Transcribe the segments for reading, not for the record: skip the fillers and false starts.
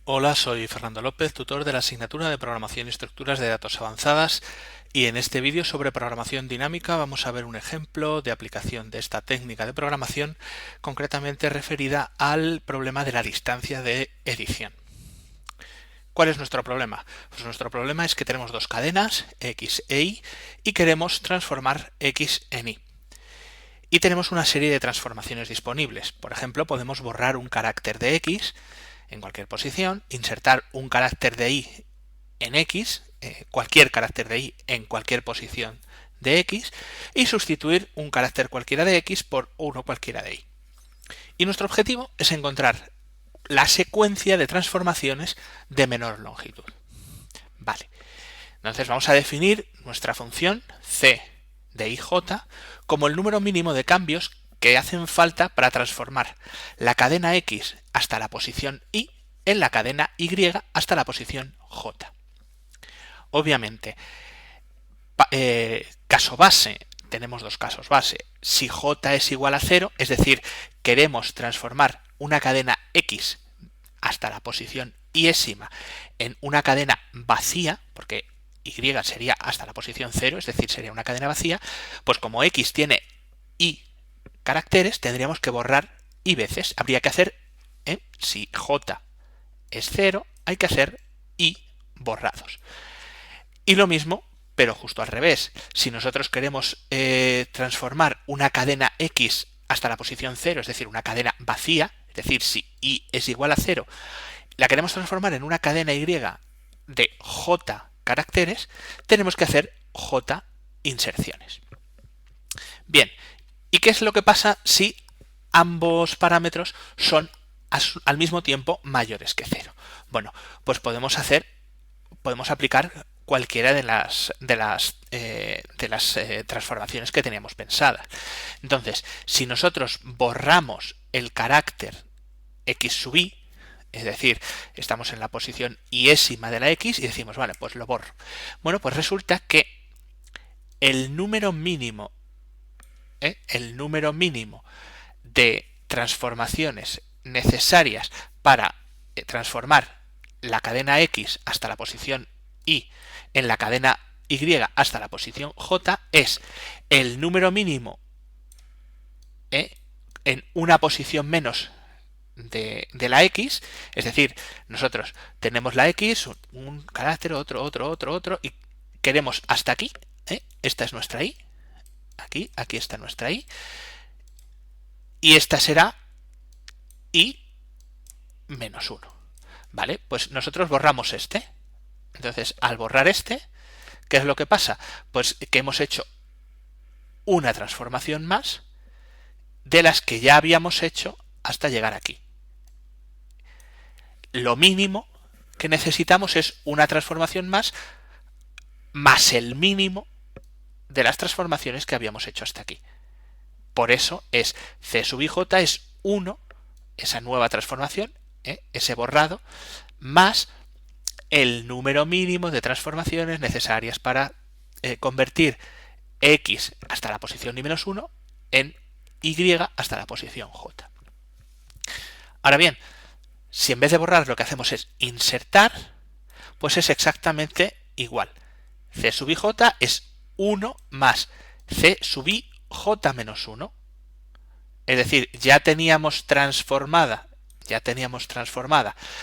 Hola, soy Fernando López, tutor de la asignatura de Programación y Estructuras de Datos Avanzadas, y en este vídeo sobre programación dinámica vamos a ver un ejemplo de aplicación de esta técnica de programación, concretamente referida al problema de la distancia de edición. ¿Cuál es nuestro problema? Pues nuestro problema es que tenemos dos cadenas, X e Y, y queremos transformar X en Y. Y tenemos una serie de transformaciones disponibles. Por ejemplo, podemos borrar un carácter de X en cualquier posición, insertar un carácter de Y en X, cualquier carácter de Y en cualquier posición de X, y sustituir un carácter cualquiera de X por uno cualquiera de Y. Y nuestro objetivo es encontrar la secuencia de transformaciones de menor longitud. Vale, entonces vamos a definir nuestra función c de ij como el número mínimo de cambios que hacen falta para transformar la cadena X hasta la posición Y en la cadena Y hasta la posición J. Obviamente, caso base, tenemos dos casos base. Si J es igual a 0, es decir, queremos transformar una cadena X hasta la posición Yésima en una cadena vacía, porque Y sería hasta la posición 0, es decir, sería una cadena vacía, pues como X tiene Y caracteres, tendríamos que borrar Y veces. Habría que hacer, si J es 0, hay que hacer Y borrados. Y lo mismo, pero justo al revés. Si nosotros queremos transformar una cadena X hasta la posición 0, es decir, una cadena vacía, es decir, si Y es igual a 0, la queremos transformar en una cadena Y de J caracteres, tenemos que hacer J inserciones. Bien, ¿y qué es lo que pasa si ambos parámetros son al mismo tiempo mayores que 0? Bueno, pues podemos aplicar cualquiera de las transformaciones que teníamos pensadas. Entonces, si nosotros borramos el carácter x sub i, es decir, estamos en la posición yésima de la x y decimos, vale, pues lo borro. Bueno, pues resulta que el número mínimo de transformaciones necesarias para transformar la cadena X hasta la posición Y en la cadena Y hasta la posición J es el número mínimo en una posición menos de la X, es decir, nosotros tenemos la X, un carácter, otro, y queremos hasta aquí, esta es nuestra Y, aquí está nuestra Y, y esta será Y menos 1. ¿Vale? Pues nosotros borramos este. Entonces, al borrar este, ¿qué es lo que pasa? Pues que hemos hecho una transformación más de las que ya habíamos hecho hasta llegar aquí. Lo mínimo que necesitamos es una transformación más el mínimo de las transformaciones que habíamos hecho hasta aquí. Por eso es c sub ij es 1, esa nueva transformación, ese borrado, más el número mínimo de transformaciones necesarias para convertir x hasta la posición y menos 1 en y hasta la posición j. Ahora bien, si en vez de borrar lo que hacemos es insertar, pues es exactamente igual. C sub ij es 1 más C sub i j menos 1. Es decir, ya teníamos transformada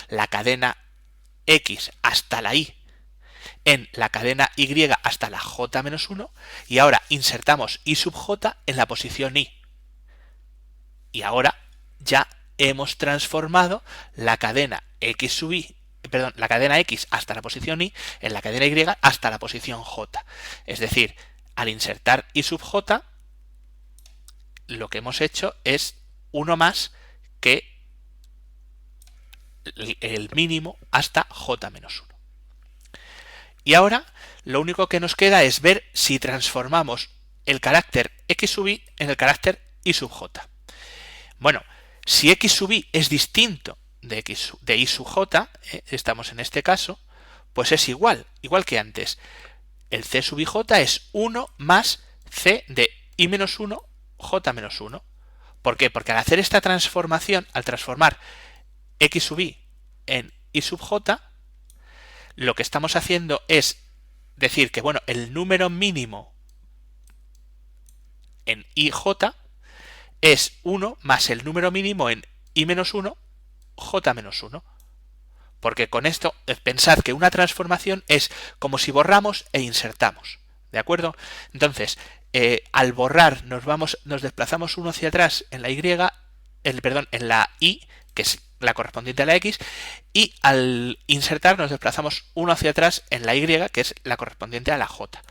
la cadena X hasta la Y en la cadena Y hasta la J menos 1 y ahora insertamos Y sub J en la posición Y. Y ahora ya hemos transformado la cadena X sub Y, la cadena X hasta la posición Y en la cadena Y hasta la posición J. Es decir, al insertar Y sub J, lo que hemos hecho es uno más que el mínimo hasta J menos 1. Y ahora lo único que nos queda es ver si transformamos el carácter X sub I en el carácter Y sub J. Bueno, si X sub I es distinto de Y sub J, estamos en este caso, pues es igual que antes. El C sub IJ es 1 más C de I menos 1, J menos 1. ¿Por qué? Porque al hacer esta transformación, al transformar X sub I en I sub j, lo que estamos haciendo es decir que, bueno, el número mínimo en ij es 1 más el número mínimo en i menos 1, j menos 1. Porque con esto, pensad que una transformación es como si borramos e insertamos. ¿De acuerdo? Entonces, al borrar nos desplazamos uno hacia atrás en la y, en la i, que es la correspondiente a la x, y al insertar nos desplazamos uno hacia atrás en la y, que es la correspondiente a la j.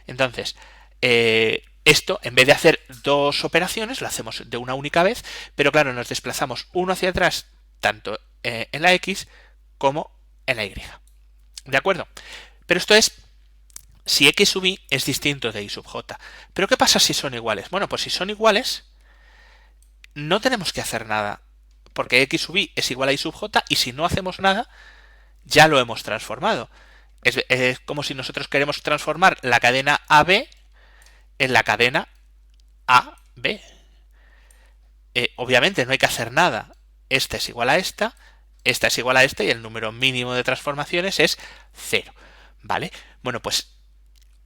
Entonces, esto, en vez de hacer dos operaciones, lo hacemos de una única vez, pero claro, nos desplazamos uno hacia atrás tanto en la x como en la y. ¿De acuerdo? Pero esto es si x sub i es distinto de i sub j. ¿Pero qué pasa si son iguales? Bueno, pues si son iguales, no tenemos que hacer nada, porque x sub i es igual a i sub j, y si no hacemos nada, ya lo hemos transformado. Es como si nosotros queremos transformar la cadena AB en la cadena AB. Obviamente no hay que hacer nada. Esta es igual a esta es igual a esta, y el número mínimo de transformaciones es 0. ¿Vale? Bueno, pues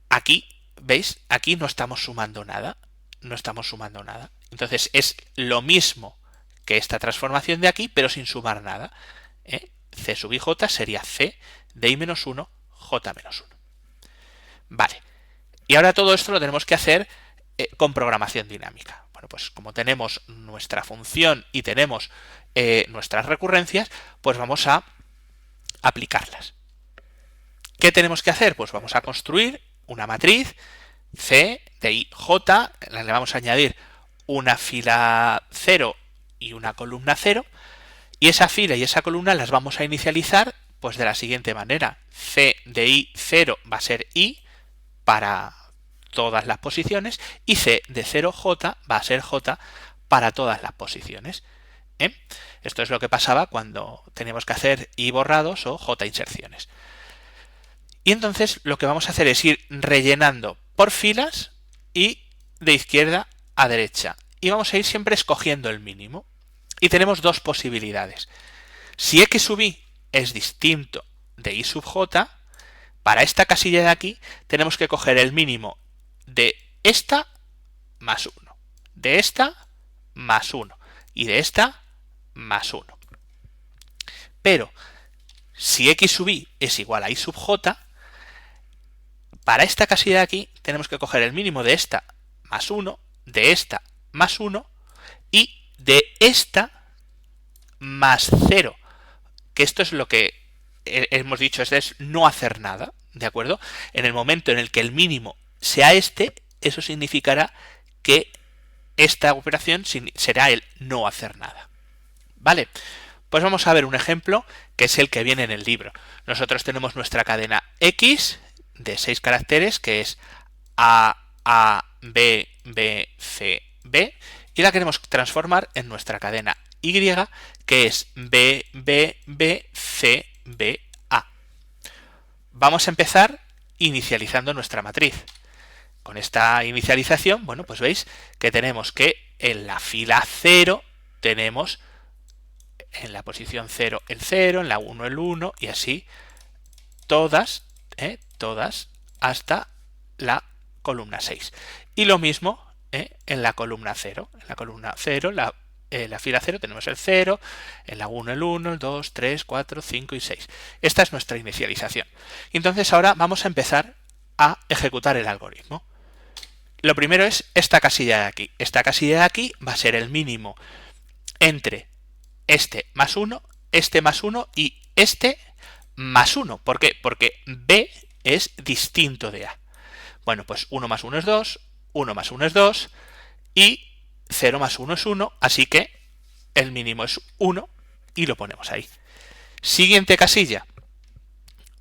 aquí, ¿veis? Aquí no estamos sumando nada. No estamos sumando nada. Entonces es lo mismo que esta transformación de aquí, pero sin sumar nada. C sub i j sería C de i menos 1, j menos 1. Vale. Y ahora todo esto lo tenemos que hacer con programación dinámica. Bueno, pues como tenemos nuestra función y tenemos nuestras recurrencias, pues vamos a aplicarlas. ¿Qué tenemos que hacer? Pues vamos a construir una matriz C de i j, le vamos a añadir una fila 0 y una columna 0, y esa fila y esa columna las vamos a inicializar pues de la siguiente manera. C de i 0 va a ser i para todas las posiciones, y C de 0j va a ser j para todas las posiciones. Esto es lo que pasaba cuando teníamos que hacer i borrados o j inserciones. Y entonces lo que vamos a hacer es ir rellenando por filas y de izquierda a derecha. Y vamos a ir siempre escogiendo el mínimo. Y tenemos dos posibilidades. Si x sub i es distinto de i sub j, para esta casilla de aquí tenemos que coger el mínimo de esta más 1, de esta más 1 y de esta más 1. Pero si x sub i es igual a i sub j, para esta casilla de aquí tenemos que coger el mínimo de esta más 1, de esta más 1 y de esta más 0. Que esto es lo que hemos dicho, es no hacer nada, ¿de acuerdo? En el momento en el que el mínimo sea este, eso significará que esta operación será el no hacer nada. ¿Vale? Pues vamos a ver un ejemplo que es el que viene en el libro. Nosotros tenemos nuestra cadena X de 6 caracteres, que es A, B, B, C, B, y la queremos transformar en nuestra cadena Y, que es B, B, B, C, B, A. Vamos a empezar inicializando nuestra matriz. Con esta inicialización, bueno, pues veis que tenemos que en la fila 0 tenemos en la posición 0 el 0, en la 1 el 1 y así todas hasta la columna 6. Y lo mismo en la columna 0. En la columna 0, la fila 0 tenemos el 0, en la 1 el 1, el 2, 3, 4, 5 y 6. Esta es nuestra inicialización. Entonces ahora vamos a empezar a ejecutar el algoritmo. Lo primero es esta casilla de aquí. Esta casilla de aquí va a ser el mínimo entre este más 1 y este más 1. ¿Por qué? Porque B es distinto de A. Bueno, pues 1 más 1 es 2, 1 más 1 es 2 y 0 más 1 es 1, así que el mínimo es 1 y lo ponemos ahí. Siguiente casilla.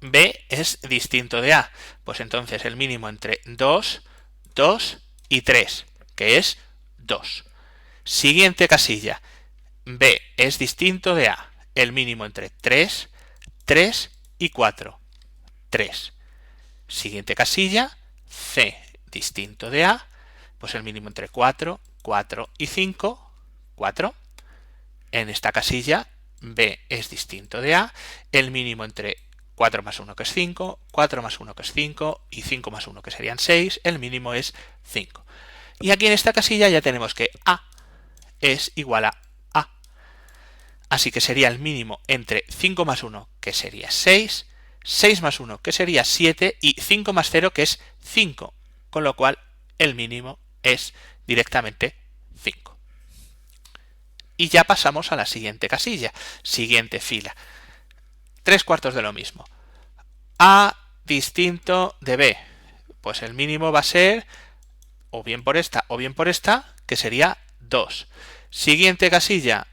B es distinto de A. Pues entonces el mínimo entre 2, 2 y 3, que es 2. Siguiente casilla. B es distinto de A. El mínimo entre 3, 3 y 4, 3. Siguiente casilla. C distinto de A. Pues el mínimo entre 4, 4 y 5, 4. En esta casilla B es distinto de A, el mínimo entre 4 más 1 que es 5, 4 más 1 que es 5 y 5 más 1 que serían 6, el mínimo es 5. Y aquí en esta casilla ya tenemos que A es igual a A. Así que sería el mínimo entre 5 más 1 que sería 6, 6 más 1 que sería 7 y 5 más 0 que es 5, con lo cual el mínimo es directamente 5. Y ya pasamos a la siguiente casilla, siguiente fila. 3/4 de lo mismo. A distinto de B. Pues el mínimo va a ser o bien por esta, que sería 2. Siguiente casilla.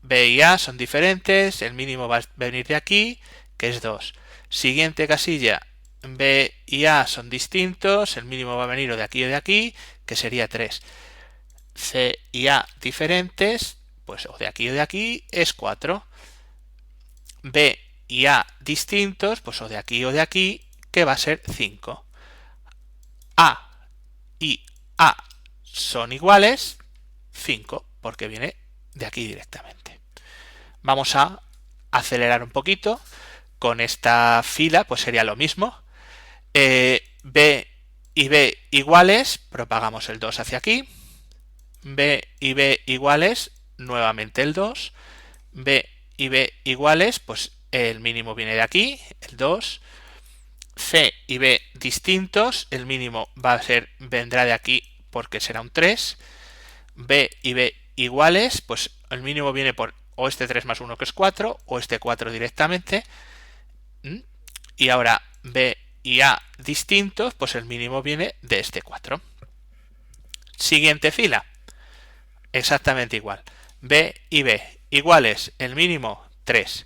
B y A son diferentes, el mínimo va a venir de aquí, que es 2. Siguiente casilla. B y A son distintos, el mínimo va a venir o de aquí, que sería 3. C y A diferentes, pues o de aquí, es 4. B y A distintos, pues o de aquí, que va a ser 5. A y A son iguales, 5, porque viene de aquí directamente. Vamos a acelerar un poquito. Con esta fila, pues sería lo mismo. B y B iguales, propagamos el 2 hacia aquí. B y B iguales, nuevamente el 2. B y B iguales, pues el mínimo viene de aquí, el 2. C y B distintos, el mínimo vendrá de aquí porque será un 3. B y B iguales, pues el mínimo viene por o este 3 más 1 que es 4, o este 4 directamente. Y ahora B y A distintos, pues el mínimo viene de este 4. Siguiente fila, exactamente igual. B y B iguales, el mínimo 3.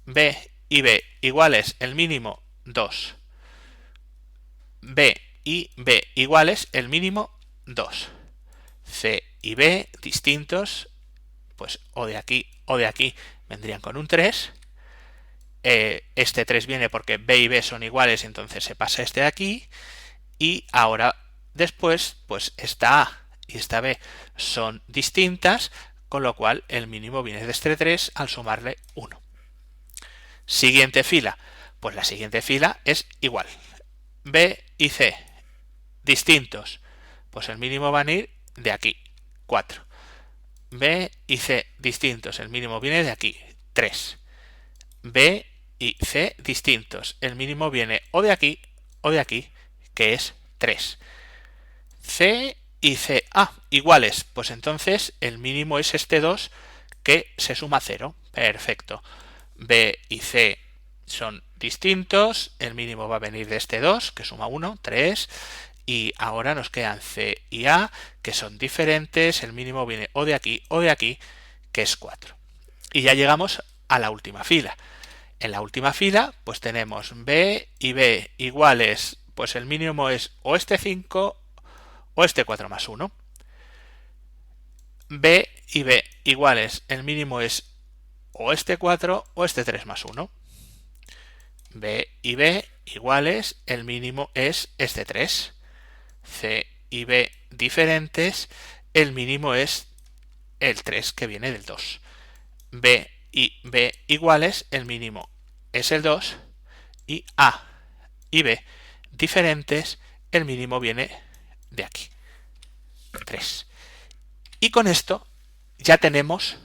B y B iguales, el mínimo 2. B y B iguales, el mínimo 2. C y B distintos, pues o de aquí vendrían con un 3. Este 3 viene porque B y B son iguales, entonces se pasa este de aquí. Y ahora después, pues esta A y esta B son distintas, con lo cual el mínimo viene de este 3 al sumarle 1. Siguiente fila, pues la siguiente fila es igual. B y C distintos, pues el mínimo va a ir de aquí, 4. B y C distintos, el mínimo viene de aquí, 3. B y C distintos, el mínimo viene o de aquí, que es 3. C y CA iguales, pues entonces el mínimo es este 2 que se suma 0. Perfecto. B y C son distintos, el mínimo va a venir de este 2 que suma 1, 3. Y ahora nos quedan C y A, que son diferentes, el mínimo viene o de aquí, que es 4. Y ya llegamos a la última fila. En la última fila, pues tenemos B y B iguales, pues el mínimo es o este 5 o este 4 más 1. B y B iguales, el mínimo es o este 4 o este 3 más 1. B y B iguales, el mínimo es este 3. C y B diferentes, el mínimo es el 3 que viene del 2. B y B iguales, el mínimo es el 2. Y A y B diferentes, el mínimo viene de aquí, 3. Y con esto ya tenemos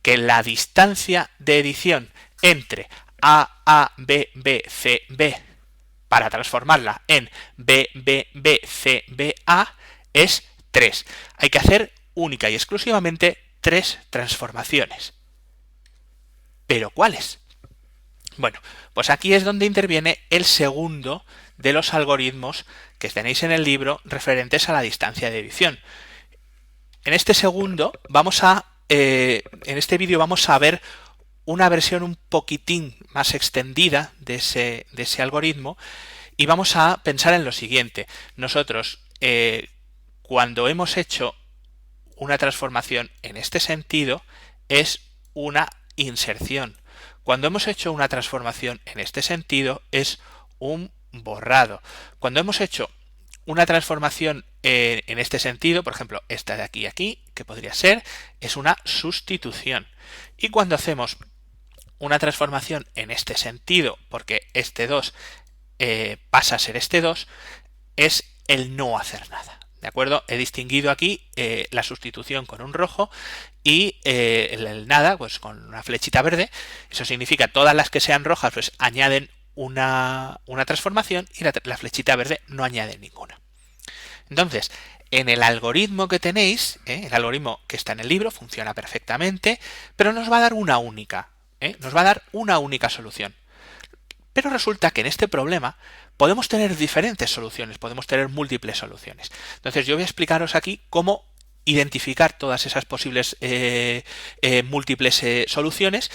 que la distancia de edición entre A, B, B, C, B, para transformarla en B, B, B, C, B, A, es 3. Hay que hacer única y exclusivamente 3 transformaciones. ¿Pero cuáles? Bueno, pues aquí es donde interviene el segundo de los algoritmos que tenéis en el libro referentes a la distancia de edición. En este segundo en este vídeo vamos a ver una versión un poquitín más extendida de ese algoritmo y vamos a pensar en lo siguiente. Nosotros, cuando hemos hecho una transformación en este sentido, es una inserción. Cuando hemos hecho una transformación en este sentido, es un borrado. Cuando hemos hecho una transformación en este sentido, por ejemplo, esta de aquí a aquí, que podría ser, es una sustitución. Y cuando hacemos una transformación en este sentido, porque este 2 pasa a ser este 2, es el no hacer nada. ¿De acuerdo? He distinguido aquí la sustitución con un rojo y el nada pues con una flechita verde. Eso significa todas las que sean rojas pues añaden una transformación y la flechita verde no añade ninguna. Entonces, en el algoritmo que tenéis, el algoritmo que está en el libro, funciona perfectamente, pero nos va a dar una única, nos va a dar una única solución. Pero resulta que en este problema podemos tener diferentes soluciones, podemos tener múltiples soluciones. Entonces yo voy a explicaros aquí cómo identificar todas esas posibles múltiples soluciones,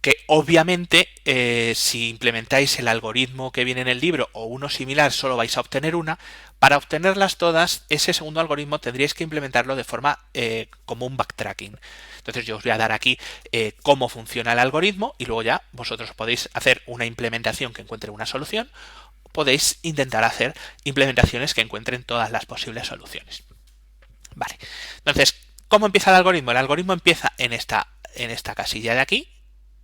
que obviamente si implementáis el algoritmo que viene en el libro o uno similar solo vais a obtener una. Para obtenerlas todas, ese segundo algoritmo tendríais que implementarlo de forma como un backtracking. Entonces yo os voy a dar aquí cómo funciona el algoritmo y luego ya vosotros podéis hacer una implementación que encuentre una solución, podéis intentar hacer implementaciones que encuentren todas las posibles soluciones. Vale, entonces, ¿cómo empieza el algoritmo? El algoritmo empieza en esta casilla de aquí,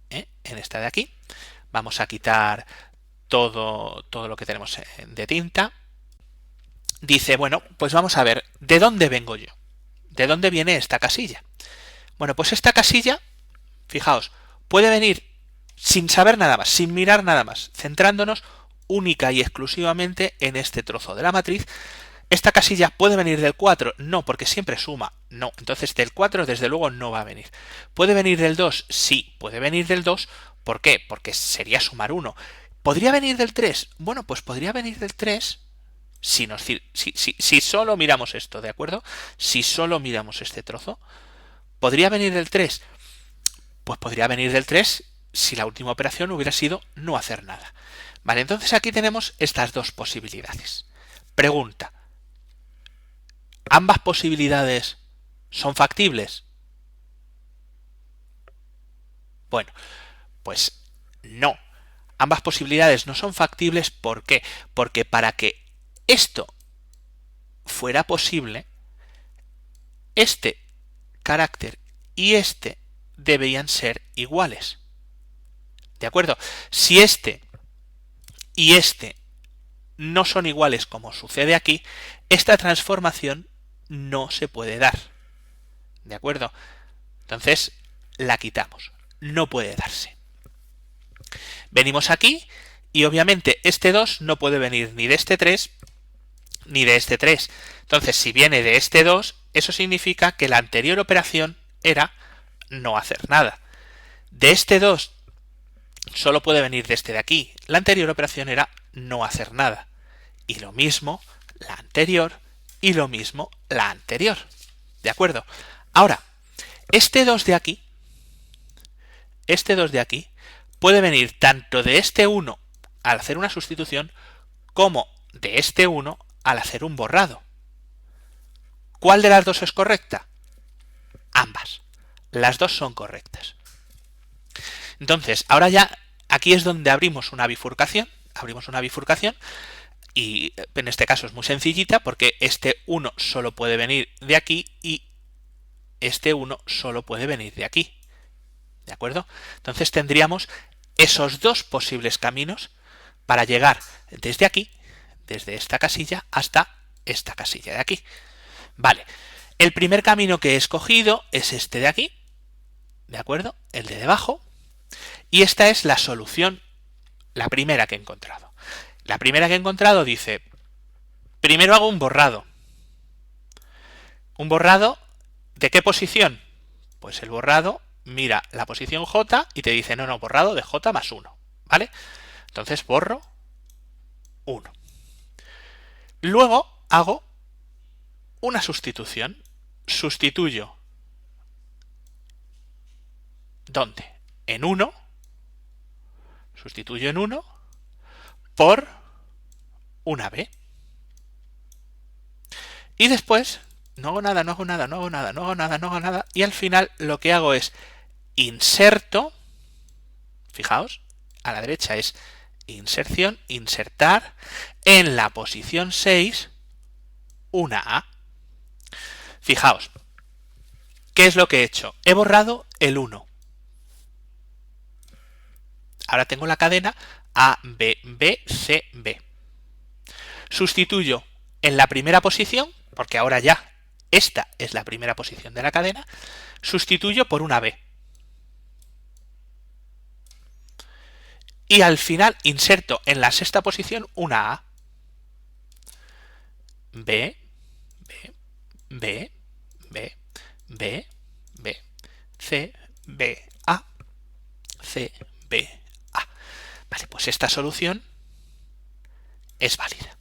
en esta de aquí. Vamos a quitar todo lo que tenemos de tinta. Dice, bueno, pues vamos a ver, ¿de dónde vengo yo? ¿De dónde viene esta casilla? Bueno, pues esta casilla, fijaos, puede venir sin saber nada más, sin mirar nada más, centrándonos única y exclusivamente en este trozo de la matriz. ¿Esta casilla puede venir del 4? No, porque siempre suma. No, entonces del 4 desde luego no va a venir. ¿Puede venir del 2? Sí, puede venir del 2. ¿Por qué? Porque sería sumar 1. ¿Podría venir del 3? Bueno, pues podría venir del 3 si solo miramos esto, ¿de acuerdo? Si solo miramos este trozo. ¿Podría venir del 3? Pues podría venir del 3 si la última operación hubiera sido no hacer nada. Vale, entonces aquí tenemos estas dos posibilidades. Pregunta. ¿Ambas posibilidades son factibles? Bueno, pues no. Ambas posibilidades no son factibles. ¿Por qué? Porque para que esto fuera posible, este carácter y este deberían ser iguales. ¿De acuerdo? Si este y este no son iguales como sucede aquí, esta transformación no se puede dar. ¿De acuerdo? Entonces la quitamos. No puede darse. Venimos aquí y obviamente este 2 no puede venir ni de este 3 ni de este 3. Entonces si viene de este 2, eso significa que la anterior operación era no hacer nada. De este 2 solo puede venir de este de aquí. La anterior operación era no hacer nada. Y lo mismo la anterior y lo mismo la anterior. ¿De acuerdo? Ahora, este 2 de aquí puede venir tanto de este 1 al hacer una sustitución como de este 1 al hacer un borrado. ¿Cuál de las dos es correcta? Ambas. Las dos son correctas. Entonces, ahora ya aquí es donde abrimos una bifurcación. Y en este caso es muy sencillita porque este 1 solo puede venir de aquí y este 1 solo puede venir de aquí. ¿De acuerdo? Entonces tendríamos esos dos posibles caminos para llegar desde aquí, desde esta casilla, hasta esta casilla de aquí. Vale, el primer camino que he escogido es este de aquí, ¿de acuerdo? El de debajo. Y esta es la solución, la primera que he encontrado. La primera que he encontrado dice, primero hago un borrado. ¿Un borrado de qué posición? Pues el borrado mira la posición J y te dice, no, borrado de J más 1, ¿vale? Entonces borro 1. Luego hago una sustitución. Sustituyo. ¿Dónde? En 1. Sustituyo en 1 por una B. Y después no hago nada. Y al final lo que hago es inserto. Fijaos, a la derecha es inserción, insertar en la posición 6 una A. Fijaos, ¿qué es lo que he hecho? He borrado el 1. Ahora tengo la cadena A, B, B, C, B. Sustituyo en la primera posición, porque ahora ya esta es la primera posición de la cadena, sustituyo por una B. Y al final inserto en la sexta posición una A. B, B, B, B, B, B, C, B, A, C, B, A. Vale, pues esta solución es válida.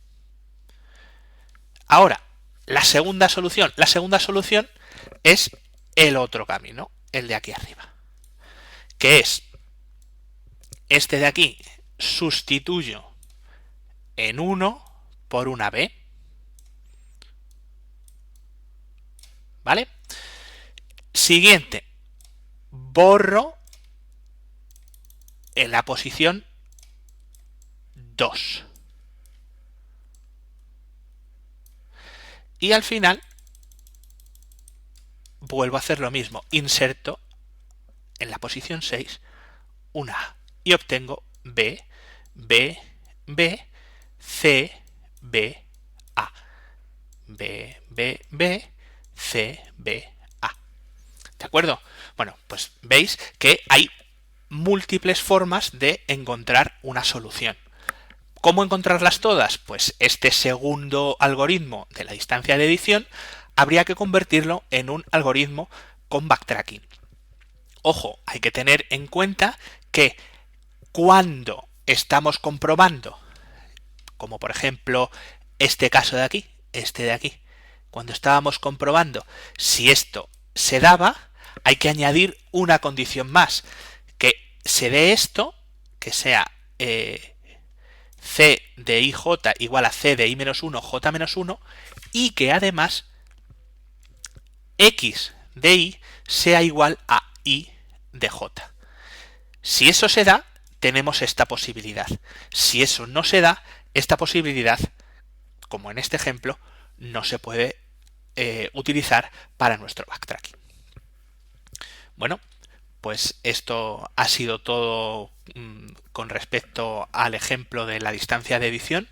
Ahora, la segunda solución es el otro camino, el de aquí arriba, que es este de aquí, sustituyo en 1 por una B, ¿vale? Siguiente, borro en la posición 2. Y al final vuelvo a hacer lo mismo, inserto en la posición 6 una A y obtengo B, B, B, C, B, A. B, B, B, C, B, A. ¿De acuerdo? Bueno, pues veis que hay múltiples formas de encontrar una solución. ¿Cómo encontrarlas todas? Pues este segundo algoritmo de la distancia de edición habría que convertirlo en un algoritmo con backtracking. Ojo, hay que tener en cuenta que cuando estamos comprobando, como por ejemplo este caso de aquí, este de aquí, cuando estábamos comprobando si esto se daba, hay que añadir una condición más, que se dé esto, que sea C de IJ igual a C de I menos 1, J menos 1, y que además X de Y sea igual a Y de J. Si eso se da, tenemos esta posibilidad. Si eso no se da, esta posibilidad, como en este ejemplo, no se puede utilizar para nuestro backtracking. Bueno, pues esto ha sido todo con respecto al ejemplo de la distancia de edición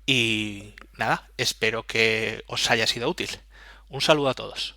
y nada, espero que os haya sido útil. Un saludo a todos.